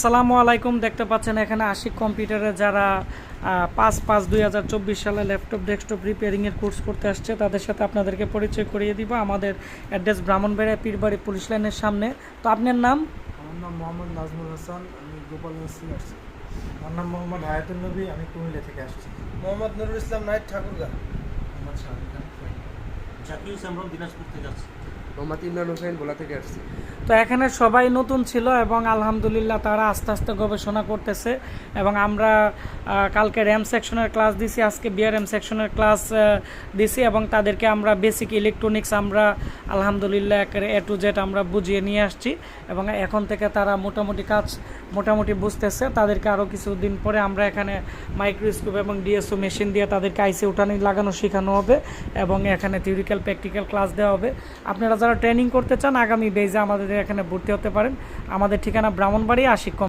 আসসালামু আলাইকুম। দেখতে পাচ্ছেন এখানে আশিক কম্পিউটারে যারা 5/5/2024 সালে ল্যাপটপ ডেস্কটপ রিপেয়ারিংয়ের কোর্স করতে আসছে তাদের সাথে আপনাদেরকে পরিচয় করিয়ে দিব। আমাদের অ্যাড্রেস ব্রাহ্মণবাড়িয়া পীরবাড়ি পুলিশ লাইনের সামনে। তো আপনার নাম? আমার নাম মোহাম্মদ নাজমুল হাসান, আমি গোপালগঞ্জ থেকে আসছি। আমার নাম মোহাম্মদ হায়াতুন নবী, আমি কুমিল্লা থেকে আসছি। মোহাম্মদ নুরুল ইসলাম নাইট ঠাকুরগা। মোহাম্মদ শাহিদ খান, জাকিউল সামরন দিনাজপুর থেকে আসছে। মোহাম্মদ ইমরান হোসেন ভোলা থেকে আসছি। তো এখানে সবাই নতুন ছিল এবং আলহামদুলিল্লাহ তারা আস্তে আস্তে গবেষণা করতেছে এবং আমরা কালকে র্যাম সেকশনের ক্লাস দিছি, আজকে বিআরএম সেকশনের ক্লাস দিছি এবং তাদেরকে আমরা বেসিক ইলেকট্রনিক্স আমরা আলহামদুলিল্লাহ এ টু জেড আমরা বুঝিয়ে নিয়ে আসছি এবং এখন থেকে তারা মোটামুটি বুঝতেছে। তাদেরকে আরও কিছুদিন পরে আমরা এখানে মাইক্রোস্কোপ এবং ডিএসও মেশিন দিয়ে তাদেরকে আইসি উঠানি লাগানো শেখানো হবে এবং এখানে থিওরিক্যাল প্র্যাকটিক্যাল ক্লাস দেওয়া হবে। আপনারা যারা ট্রেনিং করতে চান আগামী বেজে আমাদের এখানে ভর্তি হতে পারেন। আমাদের ঠিকানা ব্রাহ্মণবাড়িয়া আশিক